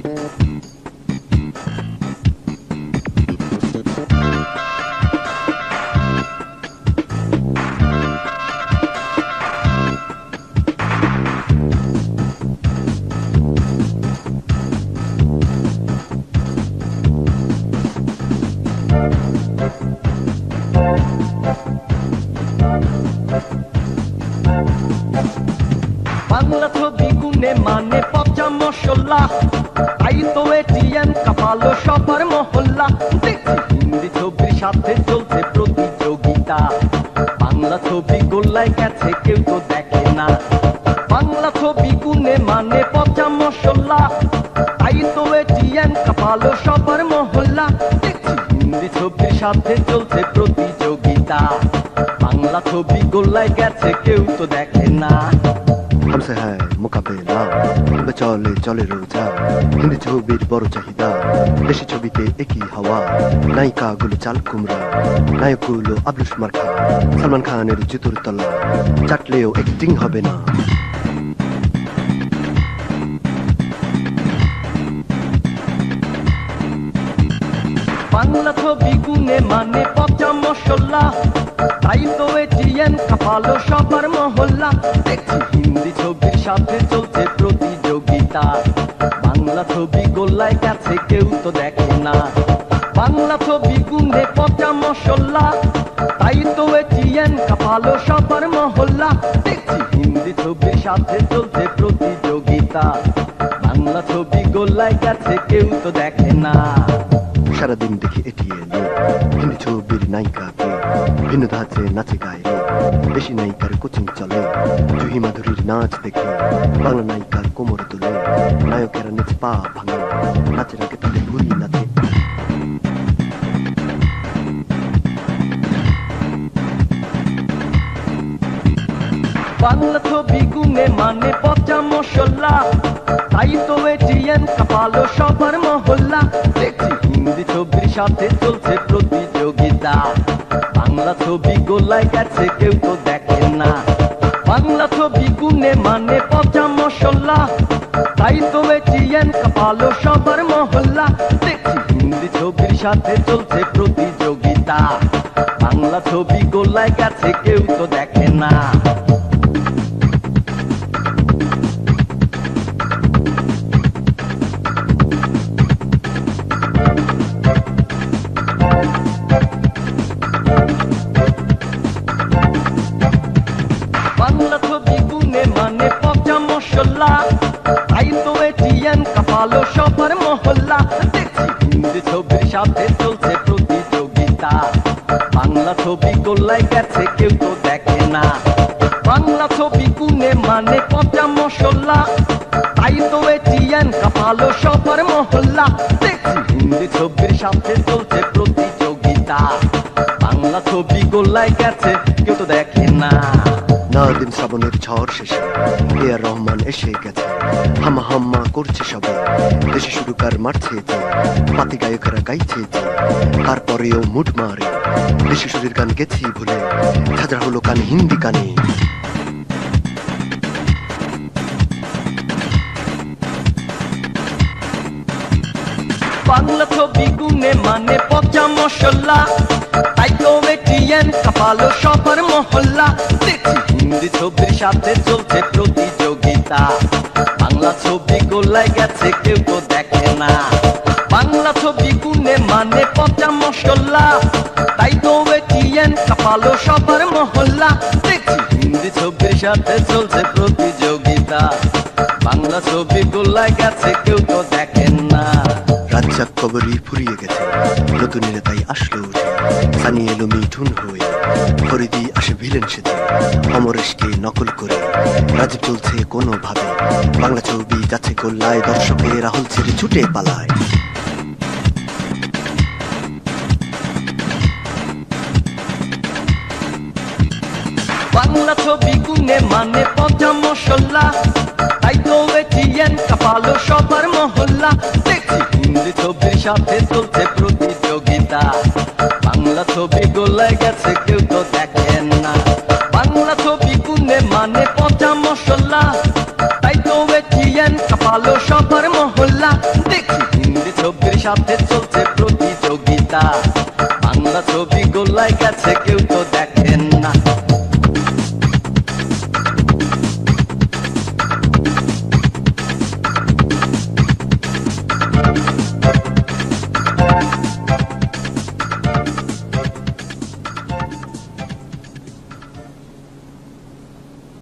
বাংলা ছবি গুনে মানে পচা মশলা, তাই তো এটিএম কাপালো সবার মহল্লা। দেখছি হিন্দি ছবির সাথে চলছে প্রতিযোগিতা, বাংলা ছবি গোল্লায় গেছে কেউ তো দেখে না। বাংলা ছবি গুনে মানে পচা মশলা, তাই তো এটিএম কাপালো সবার মহল্লা। দেখছি হিন্দি ছবির সাথে চলছে প্রতিযোগিতা, বাংলা ছবি গোল্লায় গেছে কেউ তো দেখে না। हमसे है मुकाबला, চলে চলে রোজা, হিন্দি ছবির বড় চাহিদা, দেশি ছবিতে একই হাওয়া, নায়িকা গুলো চাল কুমড়া, নায়ক গুলো আবলুস মার্কা, সালমান খানের জুতোর তলা, চাটলেও অ্যাক্টিং হবে না। বাংলা ছবি গুনে মানে পচা মশলা, তাই তো এটিএম কাপালো সবার মহল্লা। দেখছি হিন্দি ছবির সাথে চলছে প্রতিযোগিতা, বাংলা ছবি গোল্লায় গেছে কেউ তো দেখে না। বাংলা ছবি গুনে পচা মশলা, তাই তো এটিএম কাপালো সবার মহল্লা। দেখছি হিন্দি ছবির সাথে চলছে প্রতিযোগিতা, বাংলা ছবি গোল্লায় গেছে কেউ তো দেখে না। সারাদিন দেখি এটিএন হিন্দি ছবির নায়িকাকে ভিন্ন ধাঁচে নাচে গায়ে, দেশি নায়িকার কোচিং চলে, জুহি মাধুরীর নাচ দেখে বাংলা নায়িকার কোমর তুলে, নায়কেরা নেচে পা ভাঙে, নাচের আগে তাদের ঘুরি নাচে। বাংলা ছবি গুনে মানে পচা মশলা, তাই তো এটিএম কাপালো সবার মহল্লা। দেখছি হিন্দি ছবির সাথে চলছে প্রতিযোগিতা, বাংলা ছবি গোল্লায় গেছে কেউ তো দেখে না। বাংলা ছবি গুনে মানে পচা মশলা, তাই তো এটিএম কাপালো সবার মহল্লা। দেখছি হিন্দি ছবির সাথে চলছে প্রতিযোগিতা, বাংলা ছবি গোল্লায় গেছে কেউ তো দেখে না। বাংলা ছবি গুনে মানে পচা মশলা, তাই তো এটিএম কাপালো সবার মহল্লা। দেখছি হিন্দি ছবির সাথে চলছে প্রতিযোগিতা, বাংলা ছবি গোল্লায় গেছে কেউ তো দেখে না। বাংলা ছবি গুনে মানে পচা মশলা, তাই তো এটিএম কাপালো সবার মহল্লা। দেখছি হিন্দি ছবির সাথে চলছে প্রতিযোগিতা, বাংলা ছবি গোল্লায় গেছে কেউ তো দেখে না। নাদিম শ্রাবণের ঝড় শেষে এআর রহমান এসে গেছে, হামা হাম্মা করছে সবে, দেশে সুরকার মারছে যে, পাতি গায়কেরা গাইছে যে, তারপরেও মুড মারে, দেশি সুরের গান গেছি ভুলে, ঝাঁঝরা হলো কান হিন্দি গানে। বাংলা ছবি গুনে মানে পচা মশলা, তাই তো এটিএম কাপালো সবার মহল্লা। দেখছি হিন্দি ছবির সাথে চলছে প্রতিযোগিতা, বাংলা ছবি গোল্লায় গেছে কেউ তো দেখে না। বাংলা ছবি গুনে মানে পচা মশলা, তাই তো এটিএম কাপালো সবার মহল্লা। দেখছি হিন্দি ছবির সাথে চলছে প্রতিযোগিতা, বাংলা ছবি গোল্লায় গেছে কেউ তো দেখে না। রাজ্জাক কবরী ফুরিয়ে গেছে, নতুনের তাই আসলো উঠে, সানি এলো মিঠুন হয়ে, ফরিদি আসে ভিলেন সেজে, অমরেশকে নকল করে, রাজ চলছে কোনো ভাবে, বাংলা ছবি যাচ্ছে গোল্লায়, দর্শকের রাহুল ছেড়ে ছুটে পালায়। বাংলা ছবি গুনে মানে পচা মশলা, তাই তো এটিএম কাপালো সবার মহল্লা। দেখছি হিন্দি ছবির সাথে চলছে প্রতিযোগিতা, বাংলা ছবি গোল্লায় গেছে কেউ তো দেখেন না। বাংলা ছবি গুনে মানে পচা মশলা, তাই তো এটিএম কাপালো সবার মহল্লা। দোলায় গেছে